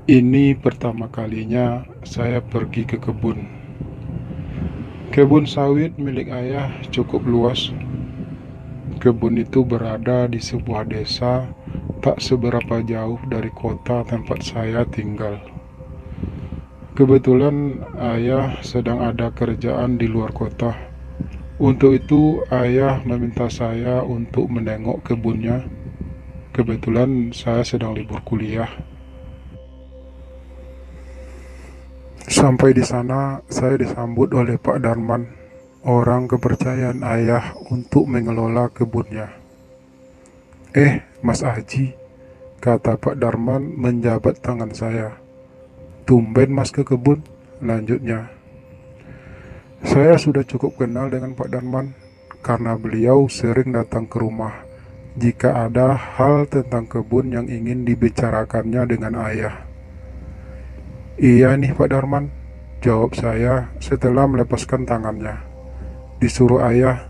Ini pertama kalinya saya pergi ke kebun. Kebun sawit milik ayah cukup luas. Kebun itu berada di sebuah desa tak seberapa jauh dari kota tempat saya tinggal. Kebetulan ayah sedang ada kerjaan di luar kota. Untuk itu ayah meminta saya untuk menengok kebunnya. Kebetulan saya sedang libur kuliah. Sampai di sana, saya disambut oleh Pak Darman, orang kepercayaan ayah untuk mengelola kebunnya. Mas Aji, kata Pak Darman menjabat tangan saya. Tumben mas ke kebun, lanjutnya. Saya sudah cukup kenal dengan Pak Darman, karena beliau sering datang ke rumah jika ada hal tentang kebun yang ingin dibicarakannya dengan ayah. Iya nih Pak Darman, jawab saya setelah melepaskan tangannya. Disuruh ayah,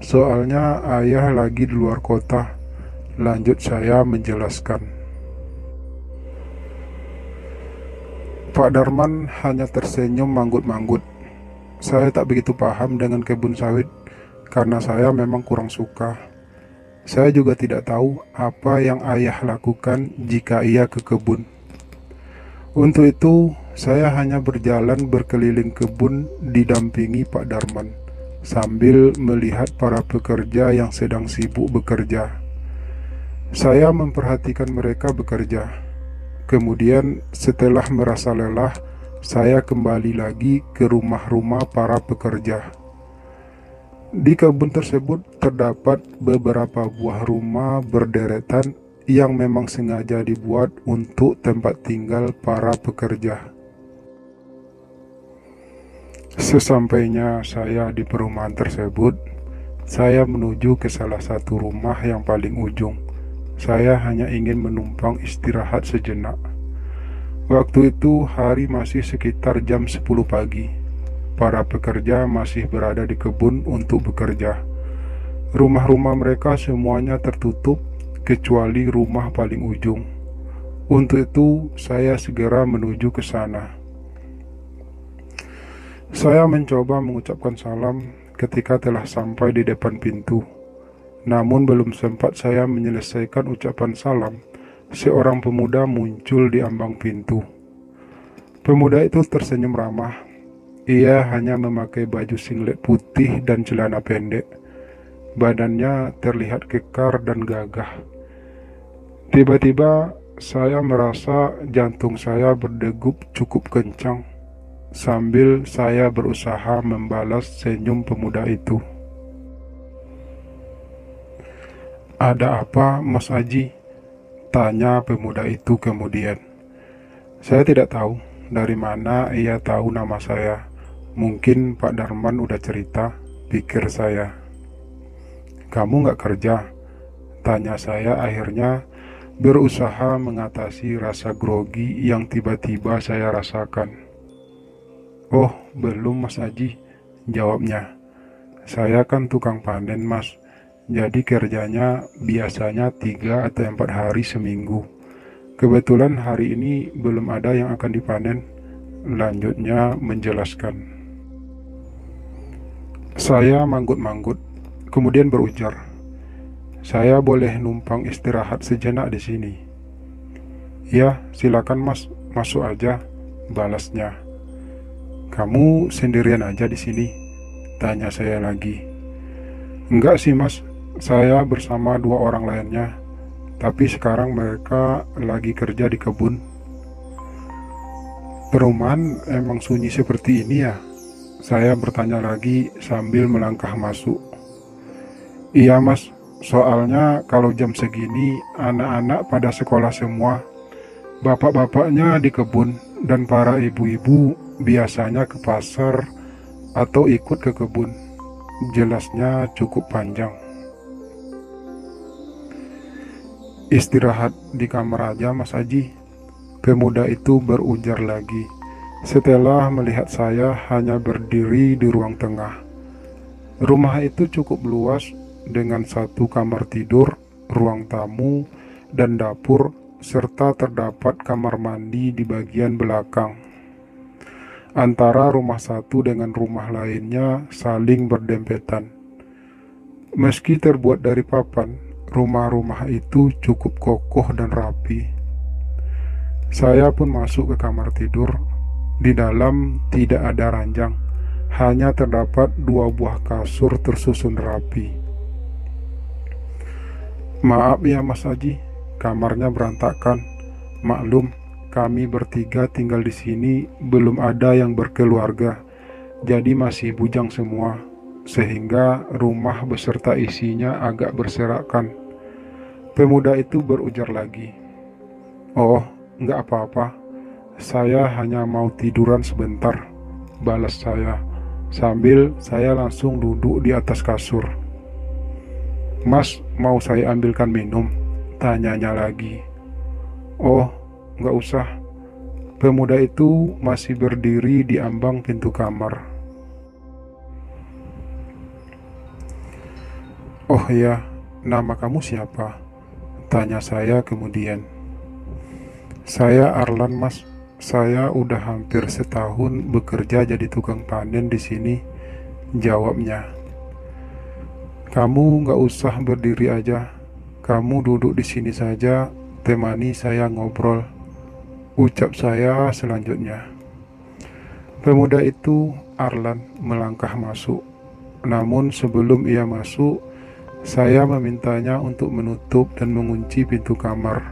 soalnya ayah lagi di luar kota. Lanjut saya menjelaskan. Pak Darman hanya tersenyum manggut-manggut. Saya tak begitu paham dengan kebun sawit karena saya memang kurang suka. Saya juga tidak tahu apa yang ayah lakukan jika ia ke kebun. Untuk itu, saya hanya berjalan berkeliling kebun didampingi Pak Darman sambil melihat para pekerja yang sedang sibuk bekerja. Saya memperhatikan mereka bekerja. Kemudian setelah merasa lelah, saya kembali lagi ke rumah-rumah para pekerja. Di kebun tersebut terdapat beberapa buah rumah berderetan yang memang sengaja dibuat untuk tempat tinggal para pekerja. Sesampainya saya di perumahan tersebut, saya menuju ke salah satu rumah yang paling ujung. Saya hanya ingin menumpang istirahat sejenak. Waktu itu hari masih sekitar jam 10 pagi. Para pekerja masih berada di kebun untuk bekerja. Rumah-rumah mereka semuanya tertutup kecuali rumah paling ujung. Untuk itu saya segera menuju ke sana. Saya mencoba mengucapkan salam ketika telah sampai di depan pintu. Namun belum sempat saya menyelesaikan ucapan salam, seorang pemuda muncul di ambang pintu. Pemuda itu tersenyum ramah. Ia hanya memakai baju singlet putih dan celana pendek. Badannya terlihat kekar dan gagah. Tiba-tiba saya merasa jantung saya berdegup cukup kencang sambil saya berusaha membalas senyum pemuda itu. Ada apa, Mas Aji? Tanya pemuda itu kemudian. Saya tidak tahu dari mana ia tahu nama saya. Mungkin Pak Darman udah cerita, pikir saya. Kamu nggak kerja? Tanya saya akhirnya berusaha mengatasi rasa grogi yang tiba-tiba saya rasakan. Oh, belum Mas Aji, jawabnya. Saya kan tukang panen mas, jadi kerjanya biasanya 3 atau 4 hari seminggu. Kebetulan hari ini belum ada yang akan dipanen, lanjutnya menjelaskan. Saya manggut-manggut, kemudian berujar, saya boleh numpang istirahat sejenak di sini. Ya, silakan mas, masuk aja, balasnya. Kamu sendirian aja di sini? Tanya saya lagi. Enggak sih mas, saya bersama 2 orang lainnya, tapi sekarang mereka lagi kerja di kebun. Perumahan emang sunyi seperti ini ya? Saya bertanya lagi sambil melangkah masuk. Iya mas, soalnya kalau jam segini anak-anak pada sekolah semua. Bapak-bapaknya di kebun dan para ibu-ibu biasanya ke pasar atau ikut ke kebun. Jelasnya cukup panjang. Istirahat di kamar aja Mas Aji, pemuda itu berujar lagi setelah melihat saya hanya berdiri di ruang tengah. Rumah itu cukup luas dengan 1 kamar tidur, ruang tamu, dan dapur serta terdapat kamar mandi di bagian belakang. Antara rumah satu dengan rumah lainnya saling berdempetan. Meski terbuat dari papan, rumah-rumah itu cukup kokoh dan rapi. Saya pun masuk ke kamar tidur. Di dalam tidak ada ranjang, hanya terdapat 2 buah kasur tersusun rapi. Maaf ya Mas Aji, kamarnya berantakan. Maklum, kami bertiga tinggal di sini, belum ada yang berkeluarga, jadi masih bujang semua, sehingga rumah beserta isinya agak berserakan. Pemuda itu berujar lagi, "Oh, nggak apa-apa, saya hanya mau tiduran sebentar," balas saya, sambil saya langsung duduk di atas kasur. "Mas, mau saya ambilkan minum?" tanyanya lagi. "Oh, nggak usah." Pemuda itu masih berdiri di ambang pintu kamar. "Oh ya, nama kamu siapa?" tanya saya kemudian. "Saya Arlan Mas, saya udah hampir setahun bekerja jadi tukang panen di sini," jawabnya. "Kamu nggak usah berdiri aja, kamu duduk di sini saja, temani saya ngobrol," ucap saya selanjutnya. Pemuda itu, Arlan, melangkah masuk. Namun sebelum ia masuk, saya memintanya untuk menutup dan mengunci pintu kamar.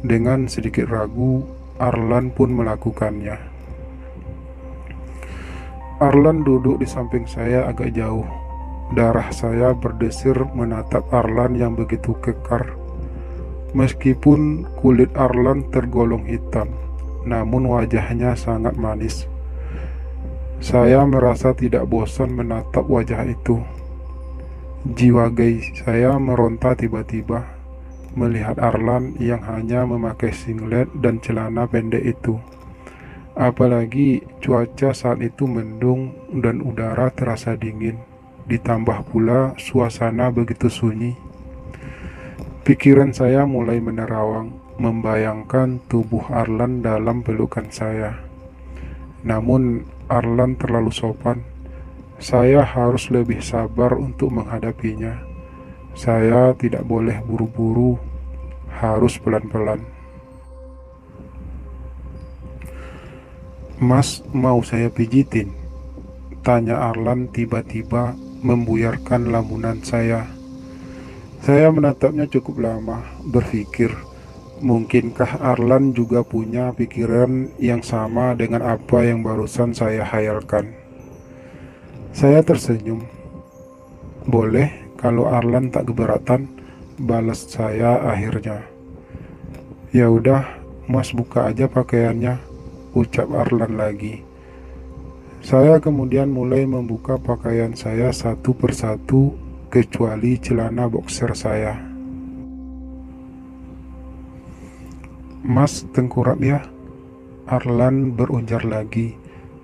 Dengan sedikit ragu, Arlan pun melakukannya. Arlan duduk di samping saya agak jauh. Darah saya berdesir menatap Arlan yang begitu kekar. Meskipun kulit Arlan tergolong hitam, namun wajahnya sangat manis. Saya merasa tidak bosan menatap wajah itu. Jiwa gay saya meronta tiba-tiba melihat Arlan yang hanya memakai singlet dan celana pendek itu. Apalagi cuaca saat itu mendung dan udara terasa dingin, ditambah pula suasana begitu sunyi. Pikiran saya mulai menerawang, membayangkan tubuh Arlan dalam pelukan saya. Namun Arlan terlalu sopan. Saya harus lebih sabar untuk menghadapinya. Saya tidak boleh buru-buru, harus pelan-pelan. "Mas, mau saya pijitin?" tanya Arlan tiba-tiba membuyarkan lamunan saya. Saya menatapnya cukup lama, berpikir, mungkinkah Arlan juga punya pikiran yang sama dengan apa yang barusan saya hayalkan. Saya tersenyum. "Boleh kalau Arlan tak keberatan," balas saya akhirnya. "Ya udah, Mas buka aja pakaiannya," ucap Arlan lagi. Saya kemudian mulai membuka pakaian saya satu persatu, kecuali celana boxer saya. "Mas tengkurap ya?" Arlan berujar lagi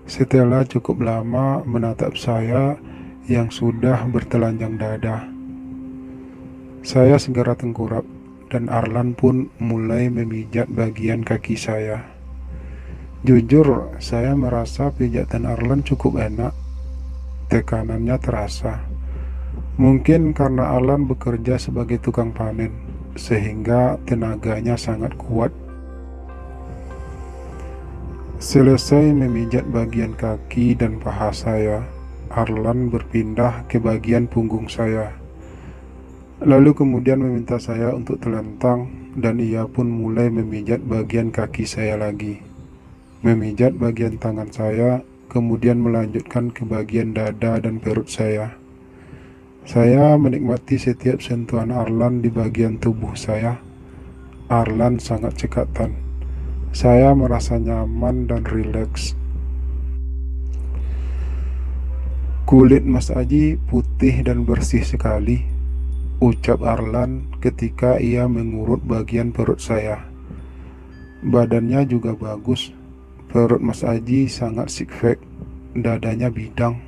setelah cukup lama menatap saya yang sudah bertelanjang dada. Saya segera tengkurap dan Arlan pun mulai memijat bagian kaki saya. Jujur, saya merasa pijatan Arlan cukup enak. Tekanannya terasa. Mungkin karena Arlan bekerja sebagai tukang panen, sehingga tenaganya sangat kuat. Selesai memijat bagian kaki dan paha saya, Arlan berpindah ke bagian punggung saya. Lalu kemudian meminta saya untuk telentang, dan ia pun mulai memijat bagian kaki saya lagi. Memijat bagian tangan saya, kemudian melanjutkan ke bagian dada dan perut saya. Saya menikmati setiap sentuhan Arlan di bagian tubuh saya. Arlan sangat cekatan. Saya merasa nyaman dan rileks. "Kulit Mas Aji putih dan bersih sekali," ucap Arlan ketika ia mengurut bagian perut saya. "Badannya juga bagus. Perut Mas Aji sangat six-pack, dadanya bidang,"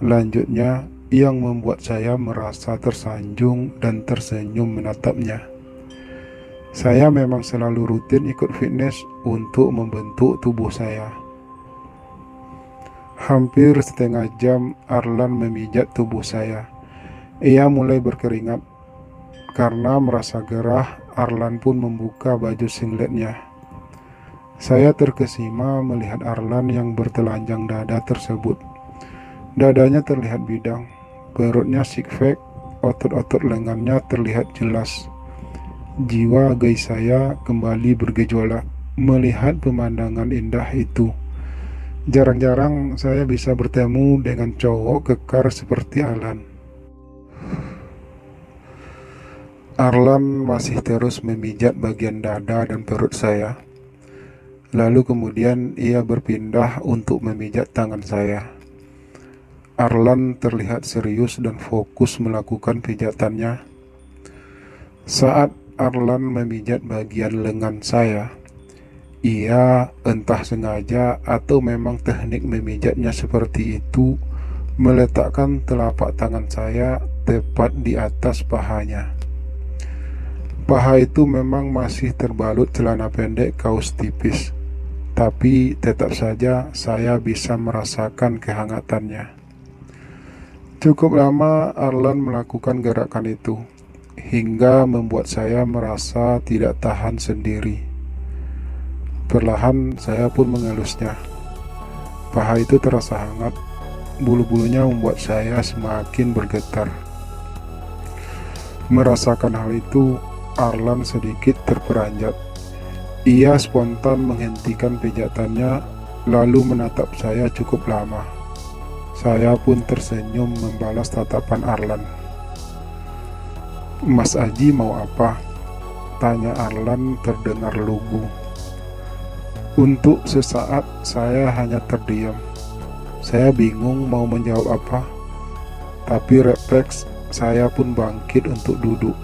lanjutnya yang membuat saya merasa tersanjung dan tersenyum menatapnya. Saya memang selalu rutin ikut fitness untuk membentuk tubuh saya. Hampir setengah jam Arlan memijat tubuh saya. Ia mulai berkeringat. Karena merasa gerah, Arlan pun membuka baju singletnya. Saya terkesima melihat Arlan yang bertelanjang dada tersebut. Dadanya terlihat bidang, perutnya six-pack, otot-otot lengannya terlihat jelas. Jiwa guys saya kembali bergejolak melihat pemandangan indah itu. Jarang-jarang saya bisa bertemu dengan cowok kekar seperti Arlan. Arlan masih terus memijat bagian dada dan perut saya. Lalu kemudian ia berpindah untuk memijat tangan saya. Arlan terlihat serius dan fokus melakukan pijatannya. Saat Arlan memijat bagian lengan saya, ia entah sengaja atau memang teknik memijatnya seperti itu, meletakkan telapak tangan saya tepat di atas pahanya. Paha itu memang masih terbalut celana pendek kaos tipis, tapi tetap saja saya bisa merasakan kehangatannya. Cukup lama Arlan melakukan gerakan itu, hingga membuat saya merasa tidak tahan sendiri. Perlahan saya pun mengelusnya. Paha itu terasa hangat, bulu-bulunya membuat saya semakin bergetar. Merasakan hal itu, Arlan sedikit terperanjat. Ia spontan menghentikan pijatannya, lalu menatap saya cukup lama. Saya pun tersenyum membalas tatapan Arlan. "Mas Aji mau apa?" tanya Arlan terdengar lugu. Untuk sesaat saya hanya terdiam. Saya bingung mau menjawab apa, tapi refleks saya pun bangkit untuk duduk.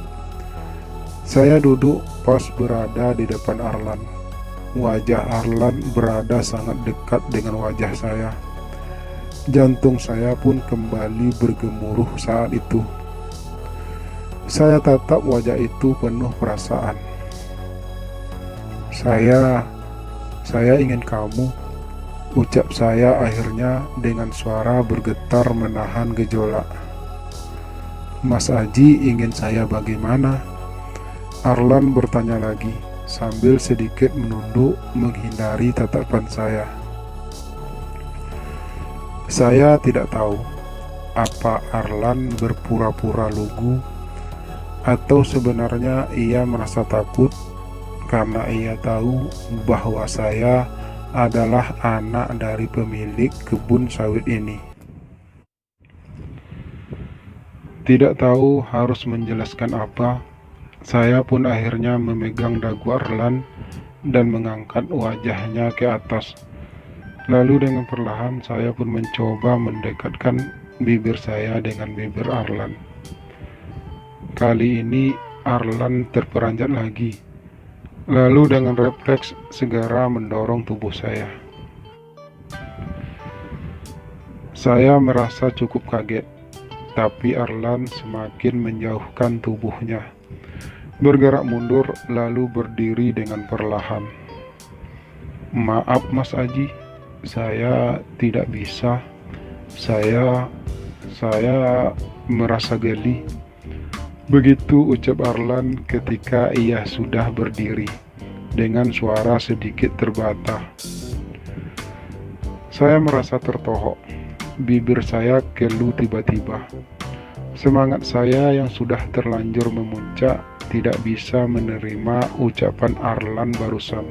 Saya duduk pas berada di depan Arlan. Wajah Arlan berada sangat dekat dengan wajah saya. Jantung saya pun kembali bergemuruh saat itu. Saya tatap wajah itu penuh perasaan. Saya ingin kamu, ucap saya akhirnya dengan suara bergetar menahan gejolak. "Mas Aji ingin saya bagaimana?" Arlan bertanya lagi, sambil sedikit menunduk menghindari tatapan saya. Saya tidak tahu, apa Arlan berpura-pura lugu, atau sebenarnya ia merasa takut karena ia tahu bahwa saya adalah anak dari pemilik kebun sawit ini. Tidak tahu harus menjelaskan apa, saya pun akhirnya memegang dagu Arlan dan mengangkat wajahnya ke atas. Lalu dengan perlahan saya pun mencoba mendekatkan bibir saya dengan bibir Arlan. Kali ini Arlan terperanjat lagi. Lalu dengan refleks segera mendorong tubuh saya. Saya merasa cukup kaget, tapi Arlan semakin menjauhkan tubuhnya. Bergerak mundur lalu berdiri dengan perlahan. "Maaf Mas Aji, saya tidak bisa. Saya merasa geli." Begitu ucap Arlan ketika ia sudah berdiri, dengan suara sedikit terbata. Saya merasa tertohok, bibir saya kelu tiba-tiba. Semangat saya yang sudah terlanjur memuncak tidak bisa menerima ucapan Arlan barusan.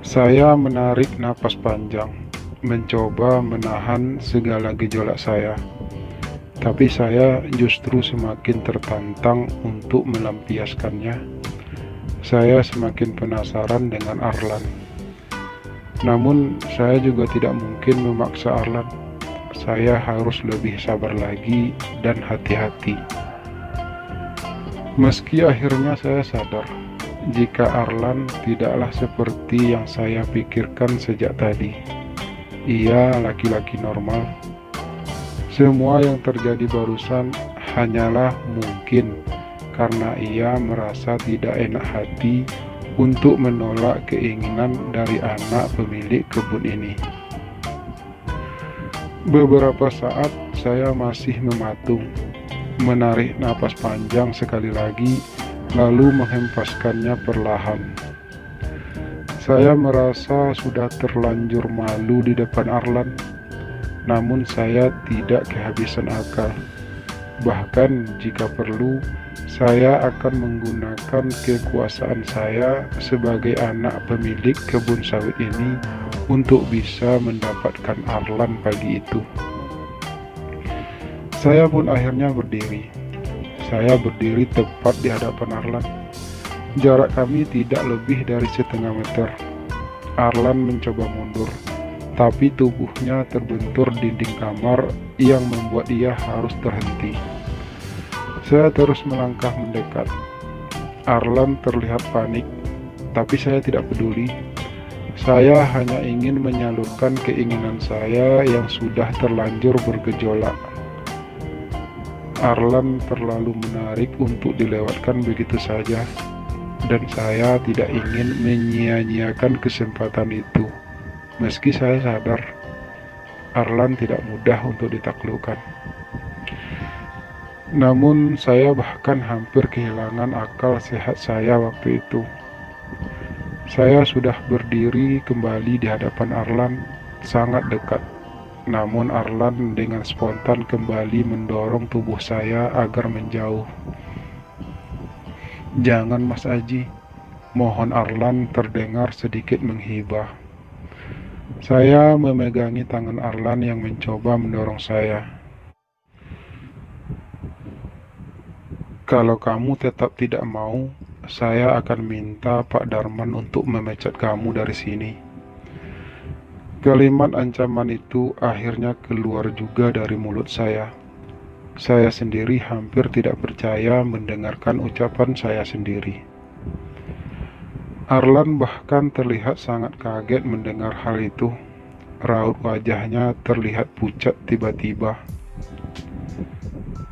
Saya menarik napas panjang, mencoba menahan segala gejolak saya. Tapi saya justru semakin tertantang untuk melampiaskannya. Saya semakin penasaran dengan Arlan. Namun saya juga tidak mungkin memaksa Arlan. Saya harus lebih sabar lagi dan hati-hati. Meski akhirnya saya sadar, jika Arlan tidaklah seperti yang saya pikirkan sejak tadi. Ia laki-laki normal. Semua yang terjadi barusan hanyalah mungkin karena ia merasa tidak enak hati untuk menolak keinginan dari anak pemilik kebun ini. Beberapa saat saya masih mematung, menarik napas panjang sekali lagi, lalu menghempaskannya perlahan. Saya merasa sudah terlanjur malu di depan Arlan, namun saya tidak kehabisan akal. Bahkan jika perlu, saya akan menggunakan kekuasaan saya sebagai anak pemilik kebun sawit ini untuk bisa mendapatkan Arlan pagi itu. Saya pun akhirnya berdiri. Saya berdiri tepat di hadapan Arlan. Jarak kami tidak lebih dari setengah meter. Arlan mencoba mundur, tapi tubuhnya terbentur dinding kamar yang membuat ia harus terhenti. Saya terus melangkah mendekat. Arlan terlihat panik, tapi saya tidak peduli. Saya hanya ingin menyalurkan keinginan saya yang sudah terlanjur bergejolak. Arlan terlalu menarik untuk dilewatkan begitu saja, dan saya tidak ingin menyia-nyiakan kesempatan itu. Meski saya sadar, Arlan tidak mudah untuk ditaklukkan. Namun saya bahkan hampir kehilangan akal sehat saya waktu itu. Saya sudah berdiri kembali di hadapan Arlan, sangat dekat. Namun Arlan dengan spontan kembali mendorong tubuh saya agar menjauh. "Jangan Mas Aji," mohon Arlan terdengar sedikit menghibah. Saya memegangi tangan Arlan yang mencoba mendorong saya. "Kalau kamu tetap tidak mau, saya akan minta Pak Darman untuk memecat kamu dari sini." Kalimat ancaman itu akhirnya keluar juga dari mulut saya. Saya sendiri hampir tidak percaya mendengarkan ucapan saya sendiri. Arlan bahkan terlihat sangat kaget mendengar hal itu. Raut wajahnya terlihat pucat tiba-tiba.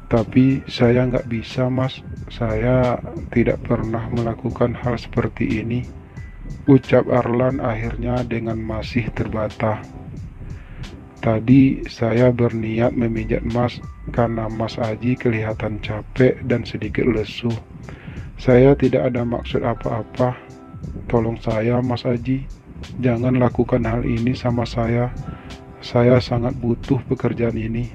"Tapi saya nggak bisa, Mas. Saya tidak pernah melakukan hal seperti ini," ucap Arlan akhirnya dengan masih terbata. "Tadi saya berniat memijat Mas karena Mas Aji kelihatan capek dan sedikit lesu. Saya tidak ada maksud apa-apa. Tolong saya, Mas Aji. Jangan lakukan hal ini sama saya. Saya sangat butuh pekerjaan ini."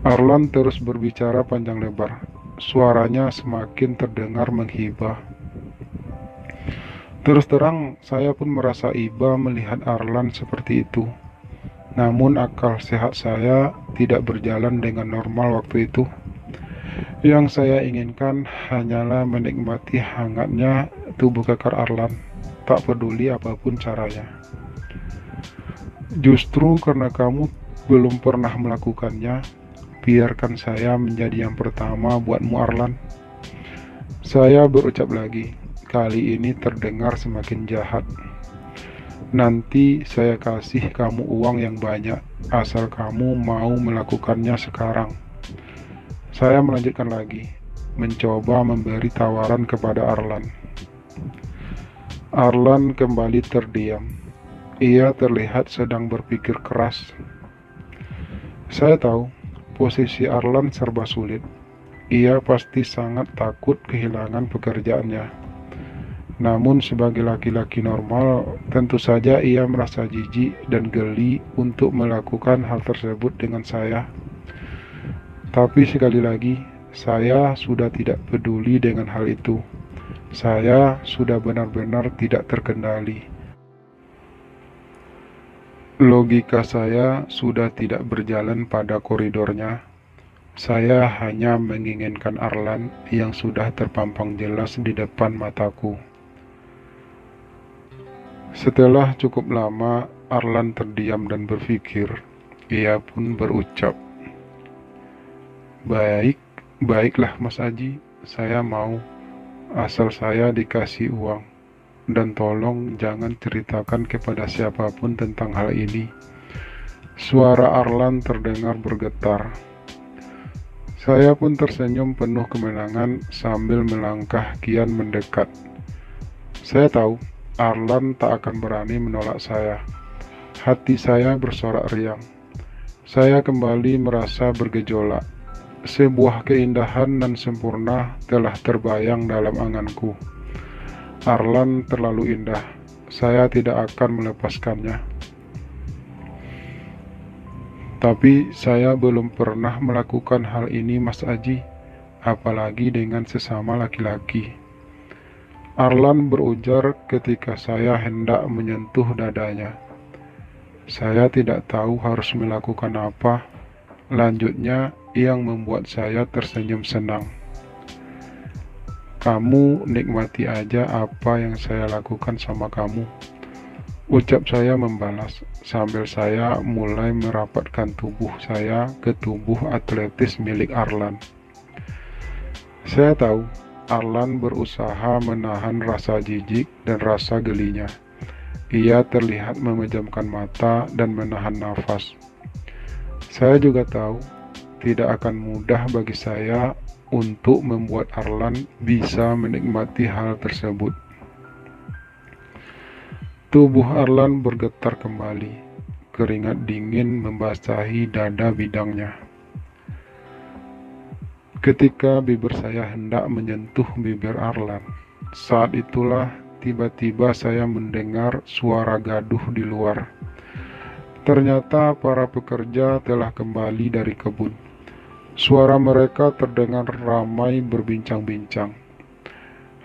Arlan terus berbicara panjang lebar. Suaranya semakin terdengar menghibah. Terus terang, saya pun merasa iba melihat Arlan seperti itu. Namun akal sehat saya tidak berjalan dengan normal waktu itu. Yang saya inginkan hanyalah menikmati hangatnya tubuh kekar Arlan, tak peduli apapun caranya. "Justru karena kamu belum pernah melakukannya, biarkan saya menjadi yang pertama buatmu, Arlan." Saya berucap lagi, kali ini terdengar semakin jahat. "Nanti saya kasih kamu uang yang banyak, asal kamu mau melakukannya sekarang." Saya melanjutkan lagi, mencoba memberi tawaran kepada Arlan. Arlan kembali terdiam. Ia terlihat sedang berpikir keras. Saya tahu posisi Arlan serba sulit. Ia pasti sangat takut kehilangan pekerjaannya. Namun sebagai laki-laki normal, tentu saja ia merasa jijik dan geli untuk melakukan hal tersebut dengan saya. Tapi sekali lagi, saya sudah tidak peduli dengan hal itu. Saya sudah benar-benar tidak terkendali. Logika saya sudah tidak berjalan pada koridornya. Saya hanya menginginkan Arlan yang sudah terpampang jelas di depan mataku. Setelah cukup lama Arlan terdiam dan berpikir, ia pun berucap, Baiklah Mas Aji, saya mau, asal saya dikasih uang. Dan tolong jangan ceritakan kepada siapapun tentang hal ini." Suara Arlan terdengar bergetar. Saya pun tersenyum penuh kemenangan sambil melangkah kian mendekat. Saya tahu Arlan tak akan berani menolak saya. Hati saya bersorak riang. Saya kembali merasa bergejolak. Sebuah keindahan dan sempurna telah terbayang dalam anganku. Arlan terlalu indah. Saya tidak akan melepaskannya. Tapi saya belum pernah melakukan hal ini, Mas Aji, apalagi dengan sesama laki-laki. Arlan berujar ketika saya hendak menyentuh dadanya. Saya tidak tahu harus melakukan apa. Lanjutnya, yang membuat saya tersenyum senang. Kamu nikmati aja apa yang saya lakukan sama kamu, ucap saya membalas, sambil saya mulai merapatkan tubuh saya ke tubuh atletis milik Arlan. Saya tahu Arlan berusaha menahan rasa jijik dan rasa gelinya. Ia terlihat memejamkan mata dan menahan nafas. Saya juga tahu tidak akan mudah bagi saya untuk membuat Arlan bisa menikmati hal tersebut. Tubuh Arlan bergetar kembali. Keringat dingin membasahi dada bidangnya. Ketika bibir saya hendak menyentuh bibir Arlan, saat itulah tiba-tiba saya mendengar suara gaduh di luar. Ternyata para pekerja telah kembali dari kebun. Suara mereka terdengar ramai berbincang-bincang.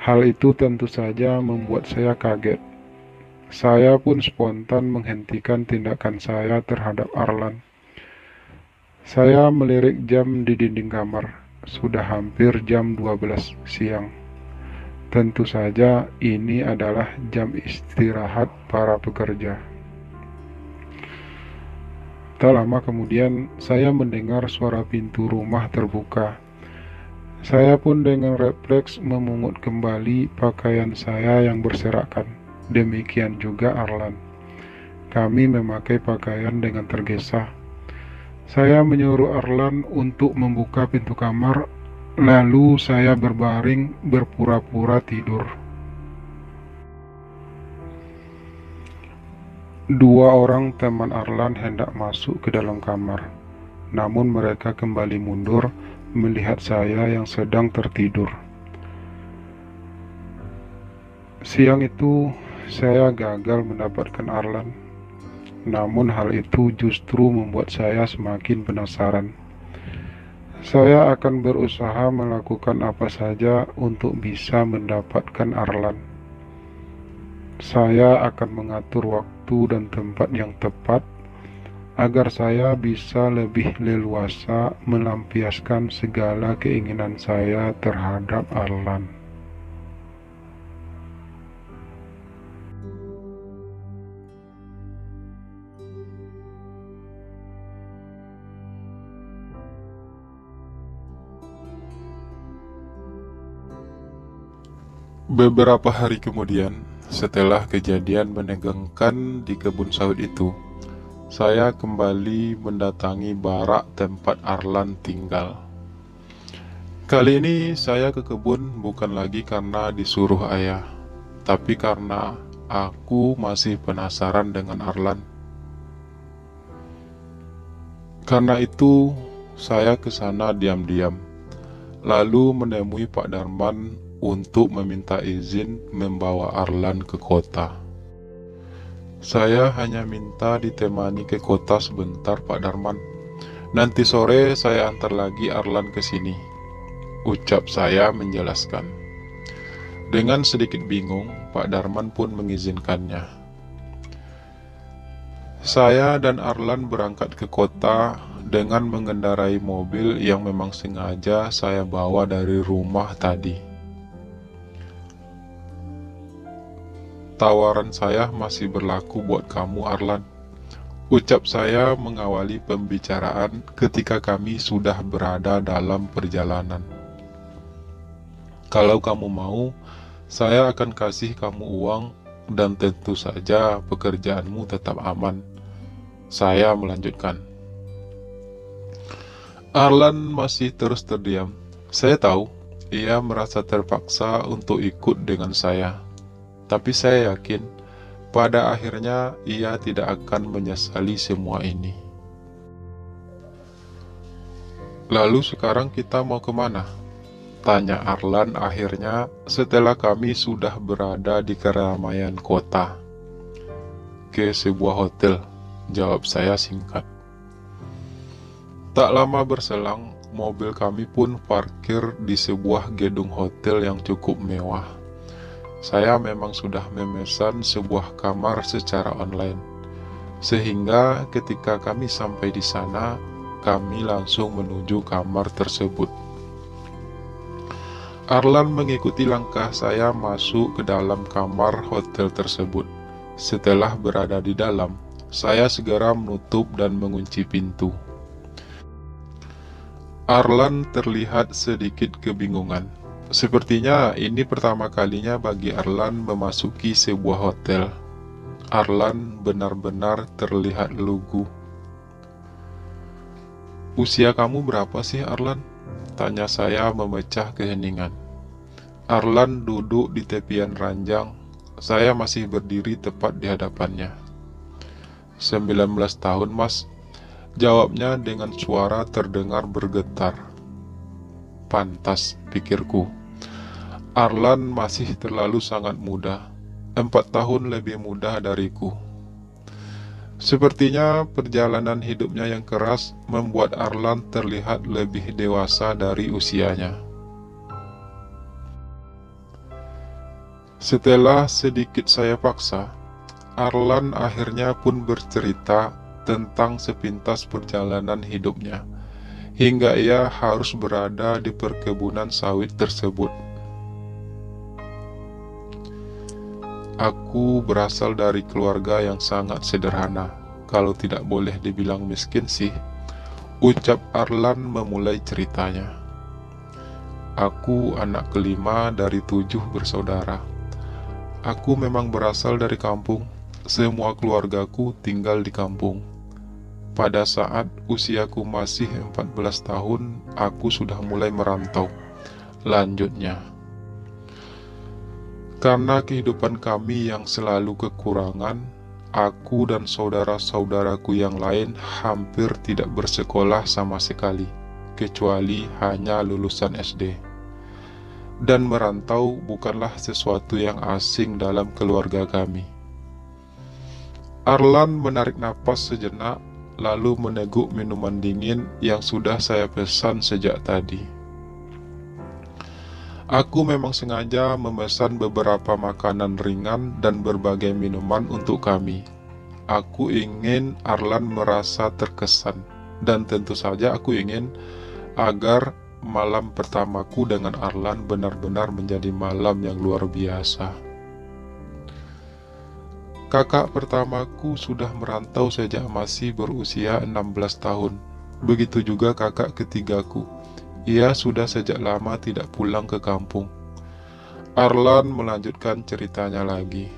Hal itu tentu saja membuat saya kaget. Saya pun spontan menghentikan tindakan saya terhadap Arlan. Saya melirik jam di dinding kamar. Sudah hampir jam 12 siang. Tentu saja ini adalah jam istirahat para pekerja. Tak lama kemudian, saya mendengar suara pintu rumah terbuka. Saya pun dengan refleks memungut kembali pakaian saya yang berserakan. Demikian juga Arlan. Kami memakai pakaian dengan tergesa. Saya menyuruh Arlan untuk membuka pintu kamar, lalu saya berbaring berpura-pura tidur. Dua orang teman Arlan hendak masuk ke dalam kamar, namun mereka kembali mundur melihat saya yang sedang tertidur. Siang itu, saya gagal mendapatkan Arlan. Namun hal itu justru membuat saya semakin penasaran. Saya akan berusaha melakukan apa saja untuk bisa mendapatkan Arlan. Saya akan mengatur waktu dan tempat yang tepat agar saya bisa lebih leluasa melampiaskan segala keinginan saya terhadap Arlan. Beberapa hari kemudian, setelah kejadian menegangkan di kebun sawit itu, saya kembali mendatangi barak tempat Arlan tinggal. Kali ini saya ke kebun bukan lagi karena disuruh ayah, tapi karena aku masih penasaran dengan Arlan. Karena itu, saya ke sana diam-diam, lalu menemui Pak Darman untuk meminta izin membawa Arlan ke kota. Saya hanya minta ditemani ke kota sebentar, Pak Darman. Nanti sore saya antar lagi Arlan ke sini, ucap saya menjelaskan. Dengan sedikit bingung, Pak Darman pun mengizinkannya. Saya dan Arlan berangkat ke kota dengan mengendarai mobil yang memang sengaja saya bawa dari rumah tadi. Tawaran saya masih berlaku buat kamu, Arlan, ucap saya mengawali pembicaraan ketika kami sudah berada dalam perjalanan. Kalau kamu mau, saya akan kasih kamu uang dan tentu saja pekerjaanmu tetap aman. Saya melanjutkan. Arlan masih terus terdiam. Saya tahu, ia merasa terpaksa untuk ikut dengan saya. Tapi saya yakin, pada akhirnya ia tidak akan menyesali semua ini. Lalu sekarang kita mau kemana? Tanya Arlan akhirnya setelah kami sudah berada di keramaian kota. Ke sebuah hotel, jawab saya singkat. Tak lama berselang, mobil kami pun parkir di sebuah gedung hotel yang cukup mewah. Saya memang sudah memesan sebuah kamar secara online, sehingga ketika kami sampai di sana, kami langsung menuju kamar tersebut. Arlan mengikuti langkah saya masuk ke dalam kamar hotel tersebut. Setelah berada di dalam, saya segera menutup dan mengunci pintu. Arlan terlihat sedikit kebingungan. Sepertinya ini pertama kalinya bagi Arlan memasuki sebuah hotel. Arlan benar-benar terlihat lugu. "Usia kamu berapa sih, Arlan?" tanya saya memecah keheningan. Arlan duduk di tepian ranjang. Saya masih berdiri tepat di hadapannya. 19 tahun, Mas," jawabnya dengan suara terdengar bergetar. Pantas, pikirku. Arlan masih terlalu sangat muda. 4 tahun lebih muda dariku. Sepertinya perjalanan hidupnya yang keras membuat Arlan terlihat lebih dewasa dari usianya. Setelah sedikit saya paksa, Arlan akhirnya pun bercerita tentang sepintas perjalanan hidupnya, hingga ia harus berada di perkebunan sawit tersebut. "Aku berasal dari keluarga yang sangat sederhana, kalau tidak boleh dibilang miskin sih," ucap Arlan memulai ceritanya. "Aku anak kelima dari 7 bersaudara. Aku memang berasal dari kampung. Semua keluargaku tinggal di kampung. Pada saat usiaku masih 14 tahun, aku sudah mulai merantau," lanjutnya. "Karena kehidupan kami yang selalu kekurangan, aku dan saudara-saudaraku yang lain hampir tidak bersekolah sama sekali, kecuali hanya lulusan SD. Dan merantau bukanlah sesuatu yang asing dalam keluarga kami." Arlan menarik napas sejenak, lalu meneguk minuman dingin yang sudah saya pesan sejak tadi. "Aku memang sengaja memesan beberapa makanan ringan dan berbagai minuman untuk kami. Aku ingin Arlan merasa terkesan, dan tentu saja aku ingin agar malam pertamaku dengan Arlan benar-benar menjadi malam yang luar biasa. Kakak pertamaku sudah merantau sejak masih berusia 16 tahun. Begitu juga kakak ketigaku. Ia sudah sejak lama tidak pulang ke kampung." Arlan melanjutkan ceritanya lagi.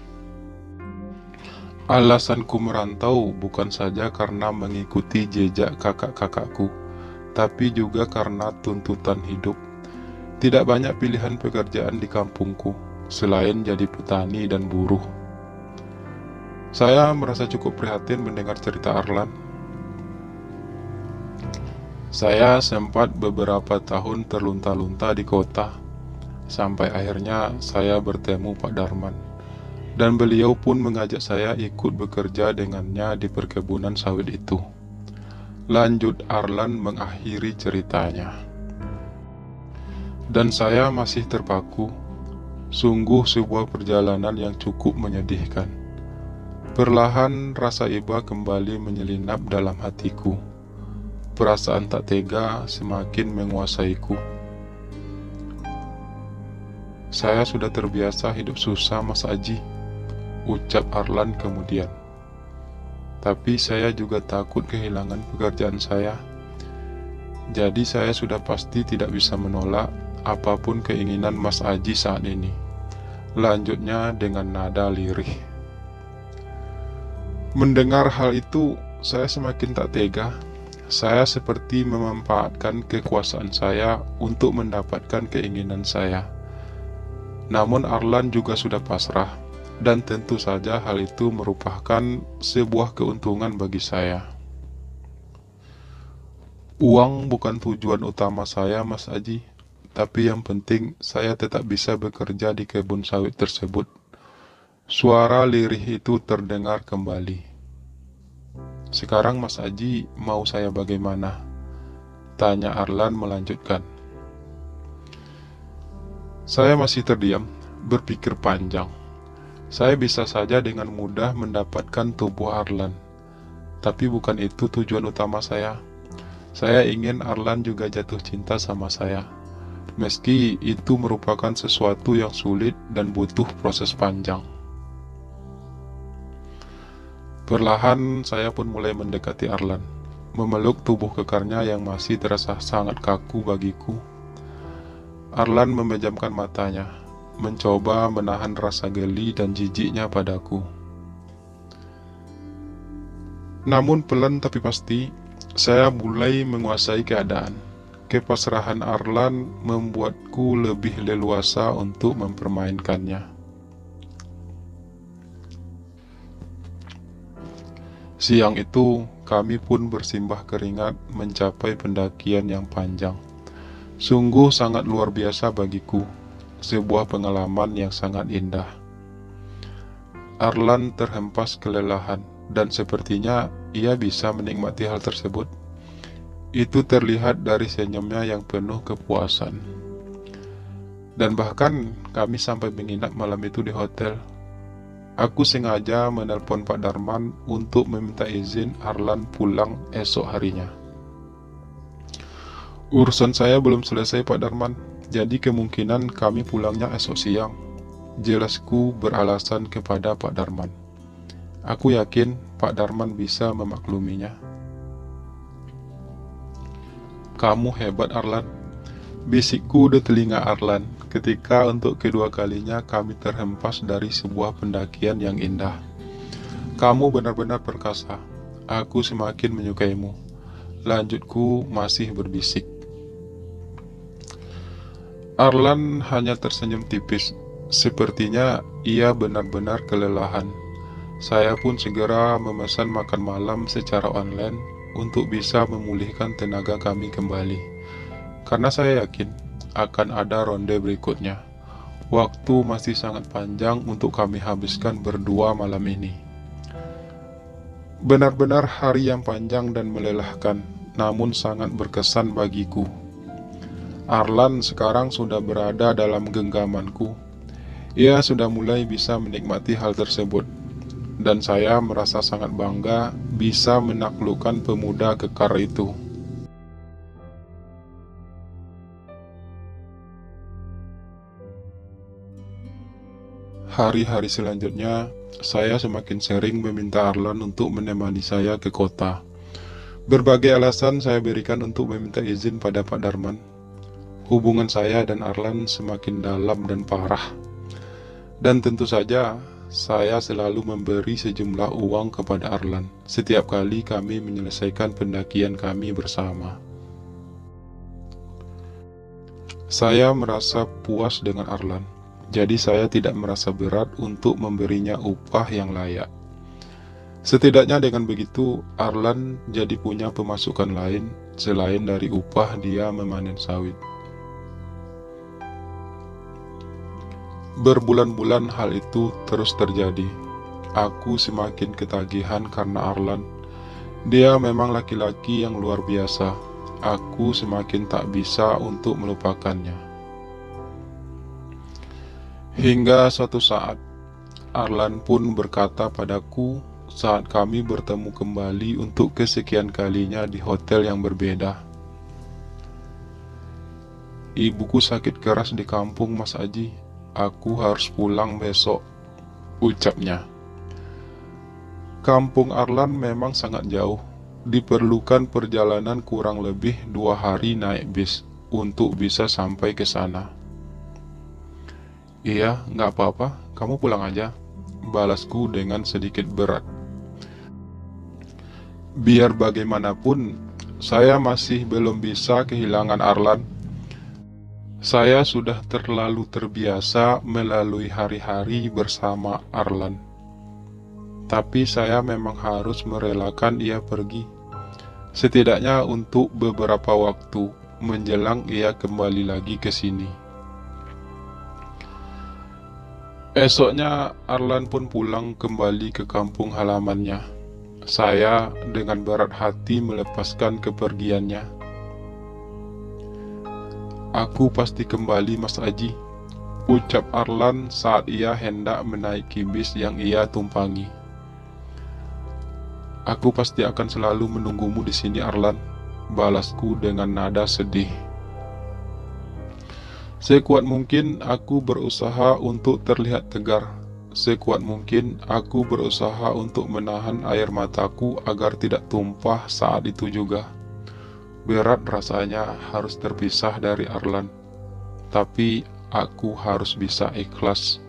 "Alasanku merantau bukan saja karena mengikuti jejak kakak-kakakku, tapi juga karena tuntutan hidup. Tidak banyak pilihan pekerjaan di kampungku, selain jadi petani dan buruh." Saya merasa cukup prihatin mendengar cerita Arlan. Saya sempat beberapa tahun terlunta-lunta di kota, sampai akhirnya saya bertemu Pak Darman, dan beliau pun mengajak saya ikut bekerja dengannya di perkebunan sawit itu. Lanjut Arlan mengakhiri ceritanya. "Dan saya masih terpaku. Sungguh sebuah perjalanan yang cukup menyedihkan. Perlahan rasa iba kembali menyelinap dalam hatiku. Perasaan tak tega semakin menguasaiku. Saya sudah terbiasa hidup susah, Mas Aji," ucap Arlan kemudian. "Tapi saya juga takut kehilangan pekerjaan saya. Jadi saya sudah pasti tidak bisa menolak apapun keinginan Mas Aji saat ini," lanjutnya dengan nada lirih. Mendengar hal itu, saya semakin tak tega. Saya seperti memanfaatkan kekuasaan saya untuk mendapatkan keinginan saya. Namun Arlan juga sudah pasrah, dan tentu saja hal itu merupakan sebuah keuntungan bagi saya. Uang bukan tujuan utama saya, Mas Aji, tapi yang penting saya tetap bisa bekerja di kebun sawit tersebut. Suara lirih itu terdengar kembali. Sekarang Mas Aji mau saya bagaimana? Tanya Arlan melanjutkan. Saya masih terdiam, berpikir panjang. Saya bisa saja dengan mudah mendapatkan tubuh Arlan, tapi bukan itu tujuan utama saya. Saya ingin Arlan juga jatuh cinta sama saya, meski itu merupakan sesuatu yang sulit dan butuh proses panjang. Perlahan saya pun mulai mendekati Arlan, memeluk tubuh kekarnya yang masih terasa sangat kaku bagiku. Arlan memejamkan matanya, mencoba menahan rasa geli dan jijiknya padaku. Namun pelan tapi pasti, saya mulai menguasai keadaan. Kepasrahan Arlan membuatku lebih leluasa untuk mempermainkannya. Siang itu, kami pun bersimbah keringat mencapai pendakian yang panjang. Sungguh sangat luar biasa bagiku, sebuah pengalaman yang sangat indah. Arlan terhempas kelelahan, dan sepertinya ia bisa menikmati hal tersebut. Itu terlihat dari senyumnya yang penuh kepuasan. Dan bahkan kami sampai menginap malam itu di hotel. Aku sengaja menelpon Pak Darman untuk meminta izin Arlan pulang esok harinya. Urusan saya belum selesai, Pak Darman, jadi kemungkinan kami pulangnya esok siang. Jelasku beralasan kepada Pak Darman. Aku yakin Pak Darman bisa memakluminya. Kamu hebat, Arlan. Bisikku di telinga Arlan ketika untuk kedua kalinya kami terhempas dari sebuah pendakian yang indah. Kamu benar-benar perkasa. Aku semakin menyukaimu. Lanjutku masih berbisik. Arlan hanya tersenyum tipis. Sepertinya ia benar-benar kelelahan. Saya pun segera memesan makan malam secara online untuk bisa memulihkan tenaga kami kembali. Karena saya yakin akan ada ronde berikutnya. Waktu masih sangat panjang untuk kami habiskan berdua malam ini. Benar-benar hari yang panjang dan melelahkan, namun sangat berkesan bagiku. Arlan sekarang sudah berada dalam genggamanku. Ia sudah mulai bisa menikmati hal tersebut, dan saya merasa sangat bangga bisa menaklukkan pemuda kekar itu. Hari-hari selanjutnya, saya semakin sering meminta Arlan untuk menemani saya ke kota. Berbagai alasan saya berikan untuk meminta izin pada Pak Darman. Hubungan saya dan Arlan semakin dalam dan parah. Dan tentu saja, saya selalu memberi sejumlah uang kepada Arlan setiap kali kami menyelesaikan pendakian kami bersama. Saya merasa puas dengan Arlan, jadi saya tidak merasa berat untuk memberinya upah yang layak. Setidaknya dengan begitu, Arlan jadi punya pemasukan lain selain dari upah dia memanen sawit. Berbulan-bulan hal itu terus terjadi. Aku semakin ketagihan karena Arlan. Dia memang laki-laki yang luar biasa. Aku semakin tak bisa untuk melupakannya. Hingga suatu saat, Arlan pun berkata padaku saat kami bertemu kembali untuk kesekian kalinya di hotel yang berbeda. Ibuku sakit keras di kampung, Mas Aji. Aku harus pulang besok, ucapnya. Kampung Arlan memang sangat jauh. Diperlukan perjalanan kurang lebih 2 hari naik bis untuk bisa sampai ke sana. Iya, nggak apa-apa, kamu pulang aja, balasku dengan sedikit berat. Biar bagaimanapun, saya masih belum bisa kehilangan Arlan. Saya sudah terlalu terbiasa melalui hari-hari bersama Arlan. Tapi saya memang harus merelakan ia pergi, setidaknya untuk beberapa waktu menjelang ia kembali lagi ke sini. Esoknya Arlan pun pulang kembali ke kampung halamannya. Saya dengan berat hati melepaskan kepergiannya. "Aku pasti kembali, Mas Aji," ucap Arlan saat ia hendak menaiki bis yang ia tumpangi. "Aku pasti akan selalu menunggumu di sini, Arlan," balasku dengan nada sedih. Sekuat mungkin aku berusaha untuk terlihat tegar. Sekuat mungkin aku berusaha untuk menahan air mataku agar tidak tumpah saat itu juga. Berat rasanya harus terpisah dari Arlan, tapi aku harus bisa ikhlas.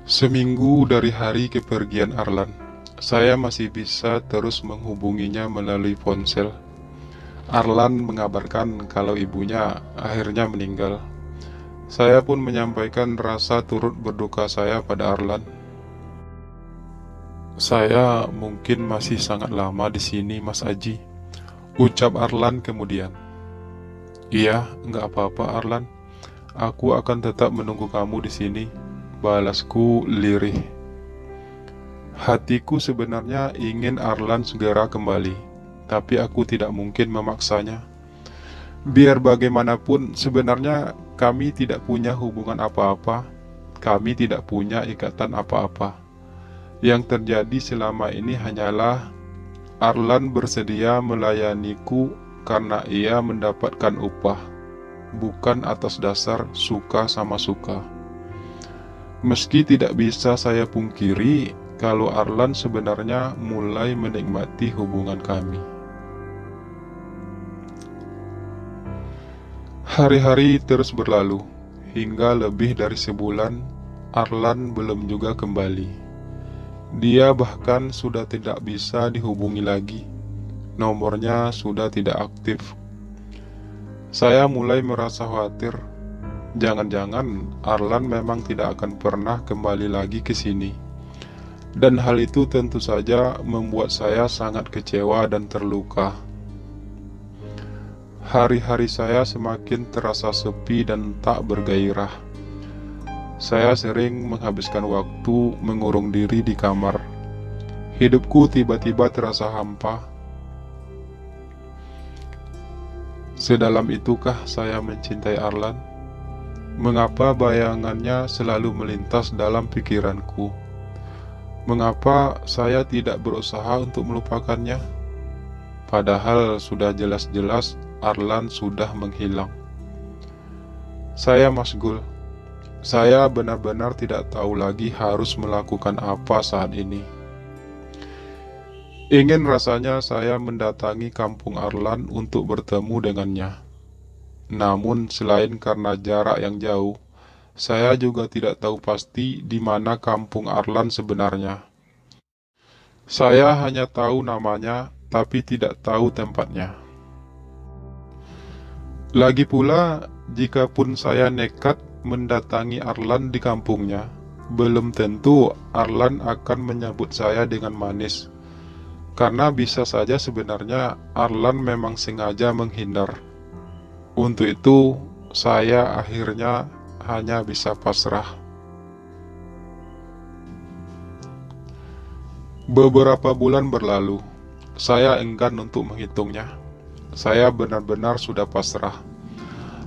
Seminggu dari hari kepergian Arlan, saya masih bisa terus menghubunginya melalui ponsel. Arlan mengabarkan kalau ibunya akhirnya meninggal. Saya pun menyampaikan rasa turut berduka saya pada Arlan. "Saya mungkin masih sangat lama di sini, Mas Aji," ucap Arlan kemudian. "Iya, nggak apa-apa Arlan. Aku akan tetap menunggu kamu di sini," balasku lirih. Hatiku sebenarnya ingin Arlan segera kembali, tapi aku tidak mungkin memaksanya. Biar bagaimanapun, sebenarnya kami tidak punya hubungan apa-apa. Kami tidak punya ikatan apa-apa. Yang terjadi selama ini hanyalah Arlan bersedia melayaniku karena ia mendapatkan upah, bukan atas dasar suka sama suka. Meski tidak bisa saya pungkiri kalau Arlan sebenarnya mulai menikmati hubungan kami. Hari-hari terus berlalu, hingga lebih dari sebulan Arlan belum juga kembali. Dia bahkan sudah tidak bisa dihubungi lagi. Nomornya sudah tidak aktif. Saya mulai merasa khawatir. Jangan-jangan Arlan memang tidak akan pernah kembali lagi ke sini. Dan hal itu tentu saja membuat saya sangat kecewa dan terluka. Hari-hari saya semakin terasa sepi dan tak bergairah. Saya sering menghabiskan waktu mengurung diri di kamar. Hidupku tiba-tiba terasa hampa. Sedalam itukah saya mencintai Arlan? Mengapa bayangannya selalu melintas dalam pikiranku? Mengapa saya tidak berusaha untuk melupakannya? Padahal sudah jelas-jelas Arlan sudah menghilang. Saya masgul. Saya benar-benar tidak tahu lagi harus melakukan apa saat ini. Ingin rasanya saya mendatangi kampung Arlan untuk bertemu dengannya. Namun selain karena jarak yang jauh, saya juga tidak tahu pasti di mana kampung Arlan sebenarnya. Saya hanya tahu namanya, tapi tidak tahu tempatnya. Lagi pula, jikapun saya nekat mendatangi Arlan di kampungnya, belum tentu Arlan akan menyambut saya dengan manis. Karena bisa saja sebenarnya Arlan memang sengaja menghindar. Untuk itu, saya akhirnya hanya bisa pasrah. Beberapa bulan berlalu, saya enggan untuk menghitungnya. Saya benar-benar sudah pasrah.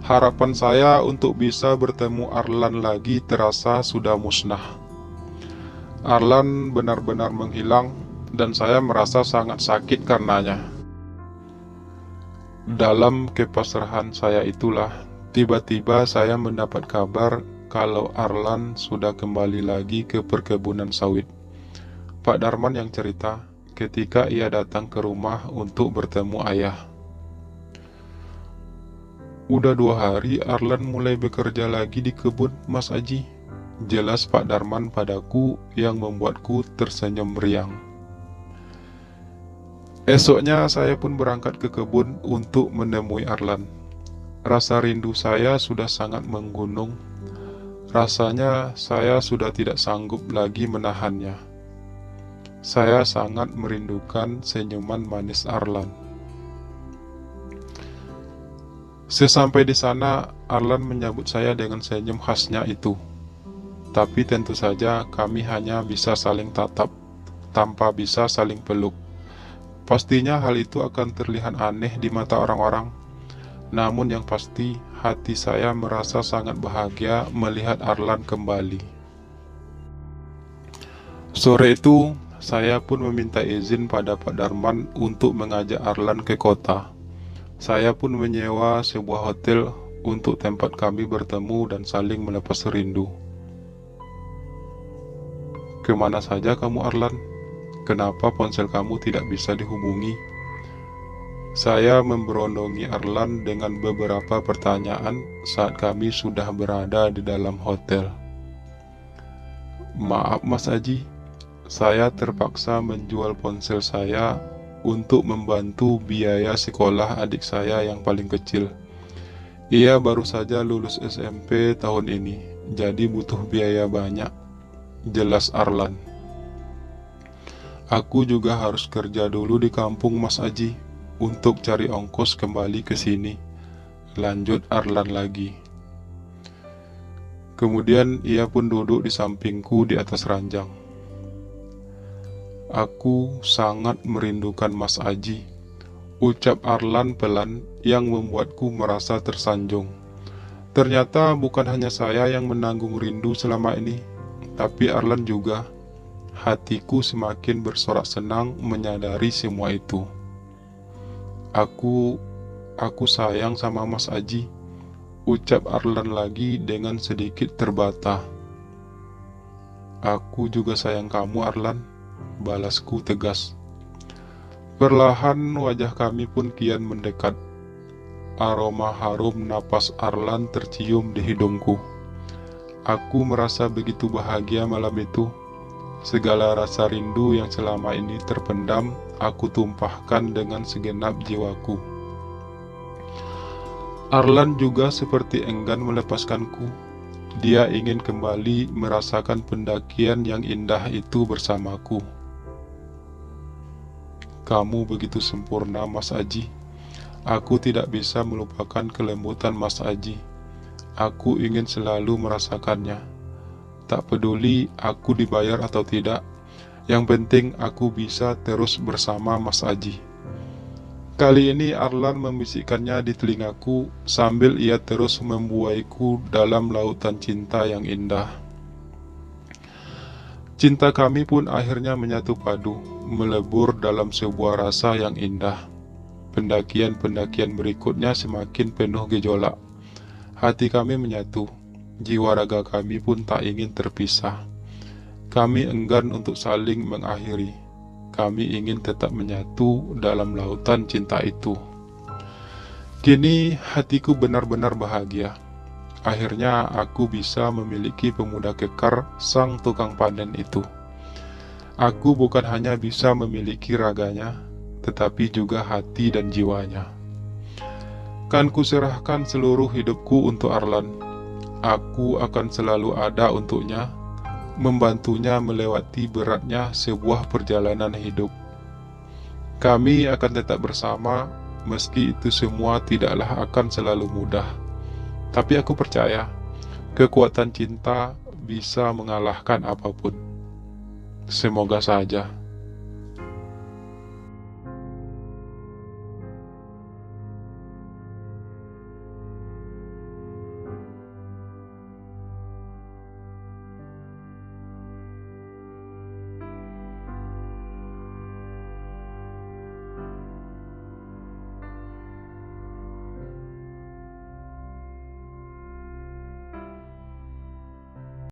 Harapan saya untuk bisa bertemu Arlan lagi terasa sudah musnah. Arlan benar-benar menghilang dan saya merasa sangat sakit karenanya. Dalam kepasrahan saya itulah, tiba-tiba saya mendapat kabar kalau Arlan sudah kembali lagi ke perkebunan sawit. Pak Darman yang cerita ketika ia datang ke rumah untuk bertemu ayah. "Udah 2 hari Arlan mulai bekerja lagi di kebun, Mas Aji," Jelas Pak Darman padaku yang membuatku tersenyum riang. Esoknya saya pun berangkat ke kebun untuk menemui Arlan. Rasa rindu saya sudah sangat menggunung. Rasanya saya sudah tidak sanggup lagi menahannya. Saya sangat merindukan senyuman manis Arlan. Sesampai di sana, Arlan menyambut saya dengan senyum khasnya itu. Tapi tentu saja kami hanya bisa saling tatap, tanpa bisa saling peluk. Pastinya hal itu akan terlihat aneh di mata orang-orang. Namun yang pasti, hati saya merasa sangat bahagia melihat Arlan kembali. Sore itu, saya pun meminta izin pada Pak Darman untuk mengajak Arlan ke kota. Saya pun menyewa sebuah hotel untuk tempat kami bertemu dan saling melepas rindu. Kemana saja kamu, Arlan? Kenapa ponsel kamu tidak bisa dihubungi? Saya memberondongi Arlan dengan beberapa pertanyaan saat kami sudah berada di dalam hotel. Maaf Mas Aji, saya terpaksa menjual ponsel saya untuk membantu biaya sekolah adik saya yang paling kecil. Ia baru saja lulus SMP tahun ini, jadi butuh biaya banyak, jelas Arlan. Aku juga harus kerja dulu di kampung Mas Aji untuk cari ongkos kembali ke sini, lanjut Arlan lagi. Kemudian ia pun duduk di sampingku di atas ranjang. Aku sangat merindukan Mas Aji, ucap Arlan pelan yang membuatku merasa tersanjung. Ternyata bukan hanya saya yang menanggung rindu selama ini, tapi Arlan juga. Hatiku semakin bersorak senang menyadari semua itu. Aku sayang sama Mas Aji, ucap Arlan lagi dengan sedikit terbata. Aku juga sayang kamu Arlan, balasku tegas. Perlahan wajah kami pun kian mendekat. Aroma harum napas Arlan tercium di hidungku. Aku merasa begitu bahagia malam itu. Segala rasa rindu yang selama ini terpendam, aku tumpahkan dengan segenap jiwaku. Arlan juga seperti enggan melepaskanku. Dia ingin kembali merasakan pendakian yang indah itu bersamaku. Kamu begitu sempurna, Mas Aji. Aku tidak bisa melupakan kelembutan Mas Aji. Aku ingin selalu merasakannya. Tak peduli aku dibayar atau tidak, yang penting aku bisa terus bersama Mas Aji. Kali ini Arlan membisikkannya di telingaku sambil ia terus membuaiku dalam lautan cinta yang indah. Cinta kami pun akhirnya menyatu padu, melebur dalam sebuah rasa yang indah. Pendakian-pendakian berikutnya semakin penuh gejolak. Hati kami menyatu. Jiwa raga kami pun tak ingin terpisah. Kami enggan untuk saling mengakhiri. Kami ingin tetap menyatu dalam lautan cinta itu. Kini hatiku benar-benar bahagia. Akhirnya aku bisa memiliki pemuda kekar sang tukang panen itu. Aku bukan hanya bisa memiliki raganya, tetapi juga hati dan jiwanya. Kan kuserahkan seluruh hidupku untuk Arlan. Aku akan selalu ada untuknya, membantunya melewati beratnya sebuah perjalanan hidup. Kami akan tetap bersama, meski itu semua tidaklah akan selalu mudah. Tapi aku percaya, kekuatan cinta bisa mengalahkan apapun. Semoga saja.